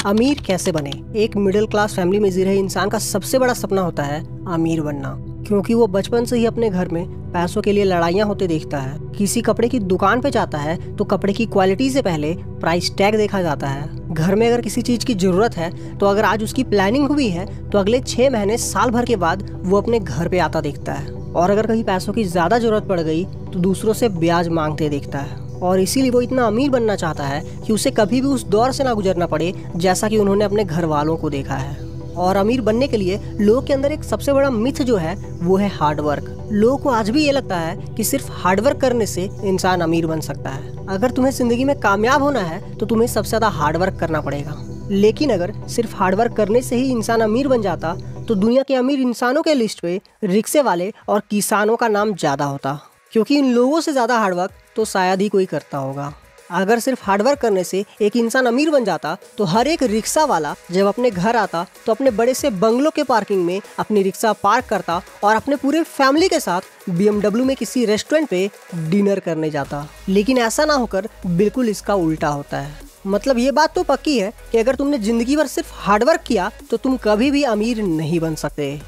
अमीर कैसे बने? एक मिडिल क्लास फैमिली में जी रहे इंसान का सबसे बड़ा सपना होता है अमीर बनना, क्योंकि वो बचपन से ही अपने घर में पैसों के लिए लड़ाइयाँ होते देखता है। किसी कपड़े की दुकान पे जाता है तो कपड़े की क्वालिटी से पहले प्राइस टैग देखा जाता है। घर में अगर किसी चीज की जरूरत है तो अगर आज उसकी प्लानिंग हुई है तो अगले 6 महीने साल भर के बाद वो अपने घर पे आता देखता है। और अगर कहीं पैसों की ज्यादा जरूरत पड़ गई तो दूसरों से ब्याज मांगते देखता है। और इसीलिए वो इतना अमीर बनना चाहता है कि उसे कभी भी उस दौर से ना गुजरना पड़े जैसा कि उन्होंने अपने घर वालों को देखा है। और अमीर बनने के लिए लोगों के अंदर एक सबसे बड़ा मिथ जो है वो है हार्डवर्क। लोगों को आज भी ये लगता है कि सिर्फ हार्डवर्क करने से इंसान अमीर बन सकता है। अगर तुम्हें जिंदगी में कामयाब होना है तो तुम्हें सबसे ज्यादा हार्डवर्क करना पड़ेगा। लेकिन अगर सिर्फ हार्डवर्क करने से ही इंसान अमीर बन जाता तो दुनिया के अमीर इंसानों के लिस्ट पे रिक्शे वाले और किसानों का नाम ज्यादा होता, क्योंकि इन लोगों से ज्यादा हार्डवर्क तो शायद ही कोई करता होगा। अगर सिर्फ हार्डवर्क करने से एक इंसान अमीर बन जाता तो हर एक रिक्शा वाला जब अपने घर आता तो अपने बड़े से बंगलों के पार्किंग में अपनी रिक्शा पार्क करता और अपने पूरे फैमिली के साथ BMW में किसी रेस्टोरेंट पे डिनर करने जाता। लेकिन ऐसा ना होकर बिल्कुल इसका उल्टा होता है। मतलब ये बात तो पक्की है कि अगर तुमने जिंदगी भर सिर्फ हार्डवर्क किया तो तुम कभी भी अमीर नहीं बन सकते।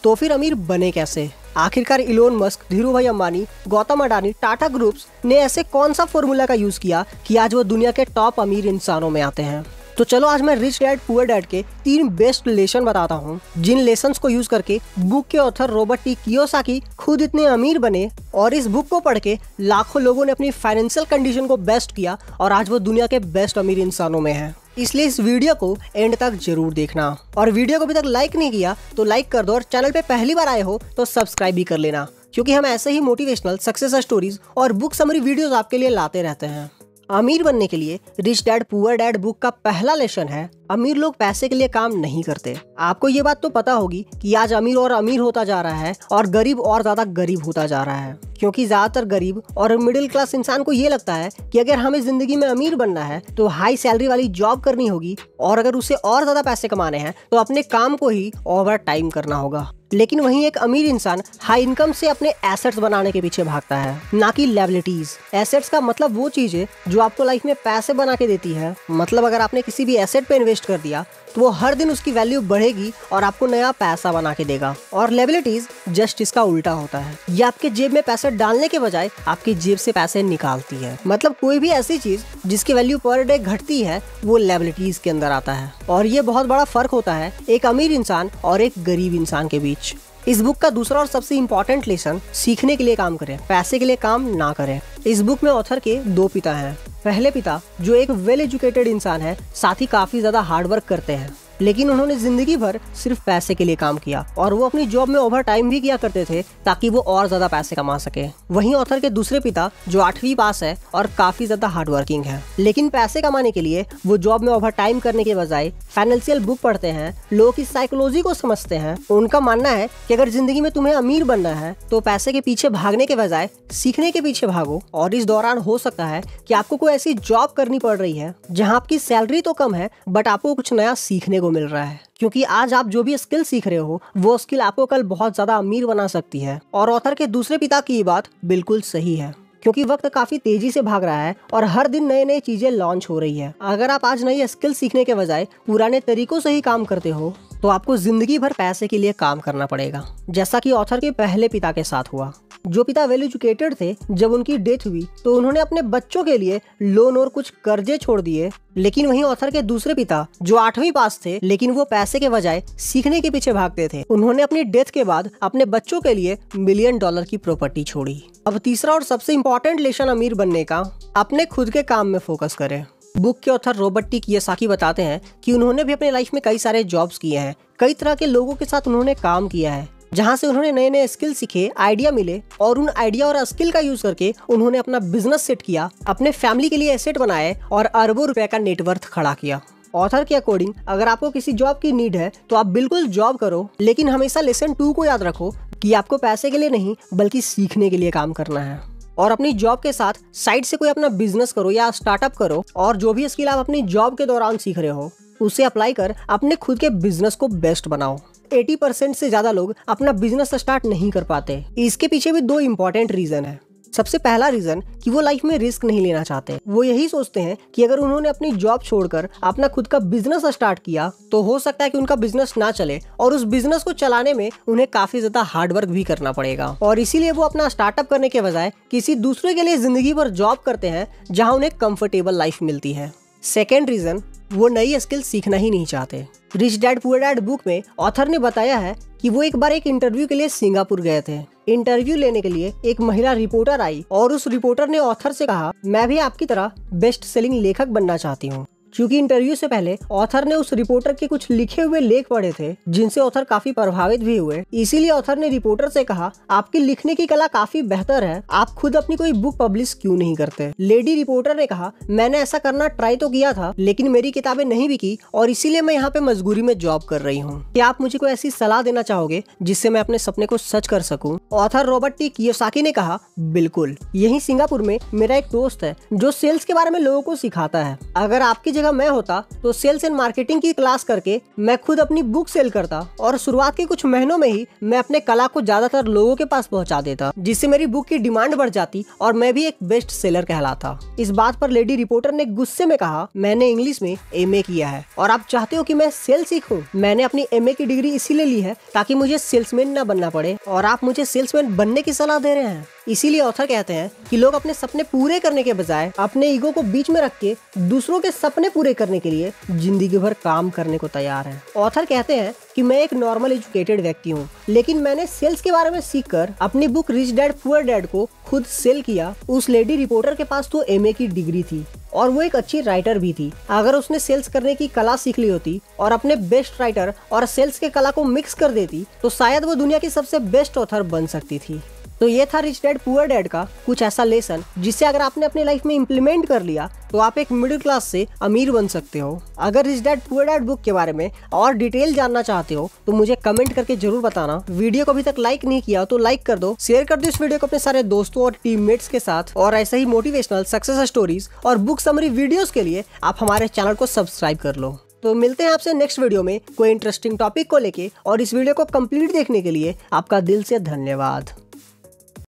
तो फिर अमीर बने कैसे? आखिरकार Elon Musk, Dhirubhai Ambani, Gautam Adani, Tata groups ने ऐसे कौन सा फॉर्मूला का यूज किया कि आज वो दुनिया के टॉप अमीर इंसानों में आते हैं? तो चलो आज मैं रिच डैड पुअर डैड के 3 बेस्ट लेसन बताता हूँ, जिन लेसन्स को यूज करके बुक के ऑथर रॉबर्ट टी कियोसाकी खुद इतने अमीर बने और इस बुक को पढ़ के लाखों लोगों ने अपनी फाइनेंशियल कंडीशन को बेस्ट किया और आज वो दुनिया के बेस्ट अमीर इंसानों में है। इसलिए इस वीडियो को एंड तक जरूर देखना। और वीडियो को अभी तक लाइक नहीं किया तो लाइक कर दो और चैनल पे पहली बार आए हो तो सब्सक्राइब भी कर लेना, क्योंकि हम ऐसे ही मोटिवेशनल सक्सेस स्टोरीज और बुक समरी वीडियोस आपके लिए लाते रहते हैं। अमीर बनने के लिए rich dad poor dad book का पहला लेसन है अमीर लोग पैसे के लिए काम नहीं करते। आपको ये बात तो पता होगी कि आज अमीर और अमीर होता जा रहा है और गरीब और ज्यादा गरीब होता जा रहा है, क्योंकि ज्यादातर गरीब और मिडिल क्लास इंसान को ये लगता है कि अगर हमें जिंदगी में अमीर बनना है तो हाई सैलरी वाली जॉब करनी होगी और अगर उसे और ज्यादा पैसे कमाने हैं तो अपने काम को ही ओवर टाइम करना होगा। लेकिन वहीं एक अमीर इंसान हाई इनकम से अपने एसेट्स बनाने के पीछे भागता है, ना कि लायबिलिटीज। एसेट्स का मतलब वो चीज है जो आपको लाइफ में पैसे बना के देती है। मतलब अगर आपने किसी भी एसेट पे इन्वेस्ट कर दिया तो वो हर दिन उसकी वैल्यू बढ़ेगी और आपको नया पैसा बना के देगा। और लायबिलिटीज जस्ट इसका उल्टा होता है, ये आपके जेब में पैसे डालने के बजाय आपकी जेब से पैसे निकालती है। मतलब कोई भी ऐसी चीज जिसकी वैल्यू पर डे घटती है वो लायबिलिटीज के अंदर आता है। और ये बहुत बड़ा फर्क होता है एक अमीर इंसान और एक गरीब इंसान के बीच। इस बुक का दूसरा और सबसे इम्पोर्टेंट लेसन सीखने के लिए काम करें, पैसे के लिए काम ना करें। इस बुक में ऑथर के 2 पिता हैं। पहले पिता जो एक वेल एजुकेटेड इंसान है, साथ ही काफी ज्यादा हार्डवर्क करते हैं, लेकिन उन्होंने जिंदगी भर सिर्फ पैसे के लिए काम किया और वो अपनी जॉब में ओवर टाइम भी किया करते थे ताकि वो और ज्यादा पैसे कमा सके। वहीं ऑथर के दूसरे पिता जो 8वीं पास है और काफी ज्यादा हार्डवर्किंग है, लेकिन पैसे कमाने के लिए वो जॉब में ओवर टाइम करने के बजाय फाइनेंशियल बुक पढ़ते हैं, लोगों की साइकोलॉजी को समझते हैं। उनका मानना है कि अगर जिंदगी में तुम्हें अमीर बनना है तो पैसे के पीछे भागने के बजाय सीखने के पीछे भागो। और इस दौरान हो सकता है कि आपको कोई ऐसी जॉब करनी पड़ रही है जहाँ आपकी सैलरी तो कम है बट आपको कुछ नया सीखने को मिल रहा है, क्योंकि आज आप जो भी स्किल सीख रहे हो वो स्किल आपको कल बहुत ज्यादा अमीर बना सकती है। और ऑथर के दूसरे पिता की ये बात बिल्कुल सही है, क्योंकि वक्त काफी तेजी से भाग रहा है और हर दिन नई नई चीजें लॉन्च हो रही है। अगर आप आज नई स्किल सीखने के बजाय पुराने तरीकों से ही काम करते हो तो आपको जिंदगी भर पैसे के लिए काम करना पड़ेगा, जैसा कि ऑथर के पहले पिता के साथ हुआ। जो पिता वेल एजुकेटेड थे, जब उनकी डेथ हुई तो उन्होंने अपने बच्चों के लिए लोन और कुछ कर्जे छोड़ दिए। लेकिन वहीं ऑथर के दूसरे पिता जो 8वीं पास थे, लेकिन वो पैसे के बजाय सीखने के पीछे भागते थे, उन्होंने अपनी डेथ के बाद अपने बच्चों के लिए $1 मिलियन की प्रॉपर्टी छोड़ी। अब तीसरा और सबसे इम्पोर्टेंट लेसन अमीर बनने का, अपने खुद के काम में फोकस करें। बुक के ऑथर रॉबर्ट टी कियोसाकी बताते हैं कि उन्होंने भी अपने लाइफ में कई सारे जॉब्स किए हैं, कई तरह के लोगों के साथ उन्होंने काम किया है, जहाँ से उन्होंने नए नए स्किल सीखे, आइडिया मिले और उन आइडिया और स्किल का यूज करके उन्होंने अपना बिजनेस सेट किया, अपने फैमिली के लिए एसेट बनाए और अरबों रुपए का नेटवर्थ खड़ा किया। ऑथर के अकॉर्डिंग अगर आपको किसी जॉब की नीड है तो आप बिल्कुल जॉब करो, लेकिन हमेशा लेसन 2 को याद रखो कि आपको पैसे के लिए नहीं बल्कि सीखने के लिए काम करना है। और अपनी जॉब के साथ साइड से कोई अपना बिजनेस करो या स्टार्टअप करो और जो भी स्किल आप अपनी जॉब के दौरान सीख रहे हो उसे अप्लाई कर अपने खुद के बिजनेस को बेस्ट बनाओ। 80% से ज्यादा लोग अपना बिजनेस स्टार्ट नहीं कर पाते। इसके पीछे भी 2 इम्पोर्टेंट रीजन है। सबसे पहला रीजन कि वो लाइफ में रिस्क नहीं लेना चाहते। वो यही सोचते हैं कि अगर उन्होंने अपनी जॉब छोड़कर अपना खुद का बिजनेस स्टार्ट किया तो हो सकता है कि उनका बिजनेस ना चले और उस बिजनेस को चलाने में उन्हें काफी ज्यादा हार्डवर्क भी करना पड़ेगा, और इसीलिए वो अपना स्टार्टअप करने के बजाय किसी दूसरे के लिए जिंदगी भर जॉब करते हैं जहाँ उन्हें कंफर्टेबल लाइफ मिलती है। सेकेंड रीजन, वो नई स्किल सीखना ही नहीं चाहते। Rich dad poor dad book में ऑथर ने बताया है कि वो एक बार एक इंटरव्यू के लिए सिंगापुर गए थे। इंटरव्यू लेने के लिए एक महिला रिपोर्टर आई और उस रिपोर्टर ने ऑथर से कहा, मैं भी आपकी तरह बेस्ट सेलिंग लेखक बनना चाहती हूँ। क्योंकि इंटरव्यू से पहले ऑथर ने उस रिपोर्टर के कुछ लिखे हुए लेख पढ़े थे जिनसे ऑथर काफी प्रभावित भी हुए। इसीलिए ऑथर ने रिपोर्टर से कहा, आपकी लिखने की कला काफी बेहतर है, आप खुद अपनी कोई बुक पब्लिश क्यों नहीं करते। लेडी रिपोर्टर ने कहा, मैंने ऐसा करना ट्राई तो किया था लेकिन मेरी किताबें नहीं बिकी और इसीलिए मैं यहाँ पे मजबूरी में जॉब कर रही हूँ। क्या आप मुझे कोई ऐसी सलाह देना चाहोगे जिससे मैं अपने सपने को सच कर सकूँ। ऑथर रॉबर्ट टी कियोसाकी ने कहा, बिल्कुल, यही सिंगापुर में मेरा एक दोस्त है जो सेल्स के बारे में लोगों को सिखाता है। अगर आपकी मैं होता तो सेल्स एंड मार्केटिंग की क्लास करके मैं खुद अपनी बुक सेल करता और शुरुआत के कुछ महीनों में ही मैं अपने कला को ज्यादातर लोगों के पास पहुंचा देता, जिससे मेरी बुक की डिमांड बढ़ जाती और मैं भी एक बेस्ट सेलर कहलाता। इस बात पर लेडी रिपोर्टर ने गुस्से में कहा, मैंने इंग्लिश में एमए किया है और आप चाहते हो कि मैं सेल्स सीखूं। मैंने अपनी एमए की डिग्री इसीलिए ली है ताकि मुझे सेल्समैन न बनना पड़े और आप मुझे सेल्समैन बनने की सलाह दे रहे हैं। इसीलिए ऑथर कहते हैं कि लोग अपने सपने पूरे करने के बजाय अपने ईगो को बीच में रख के दूसरों के सपने पूरे करने के लिए जिंदगी भर काम करने को तैयार हैं। ऑथर कहते हैं कि मैं एक नॉर्मल एजुकेटेड व्यक्ति हूँ लेकिन मैंने सेल्स के बारे में सीखकर अपनी book rich dad poor dad को खुद सेल किया। उस लेडी रिपोर्टर के पास तो एमए की डिग्री थी और वो एक अच्छी राइटर भी थी। अगर उसने सेल्स करने की कला सीख ली होती और अपने बेस्ट राइटर और सेल्स के कला को मिक्स कर देती तो शायद वो दुनिया की सबसे बेस्ट ऑथर बन सकती थी। तो ये था रिच डैड पुअर डैड का कुछ ऐसा लेसन जिसे अगर आपने अपनी लाइफ में इम्प्लीमेंट कर लिया तो आप एक मिडिल क्लास से अमीर बन सकते हो। अगर rich dad poor dad book के बारे में और डिटेल जानना चाहते हो तो मुझे कमेंट करके जरूर बताना। वीडियो को अभी तक लाइक नहीं किया तो लाइक कर दो, शेयर कर दो इस वीडियो को अपने सारे दोस्तों और टीममेट्स के साथ, और ऐसे ही मोटिवेशनल सक्सेस स्टोरीज और बुक समरी वीडियोस के लिए आप हमारे चैनल को सब्सक्राइब कर लो। तो मिलते हैं आपसे नेक्स्ट वीडियो में कोई इंटरेस्टिंग टॉपिक को लेके, और इस वीडियो को कंप्लीट देखने के लिए आपका दिल से धन्यवाद।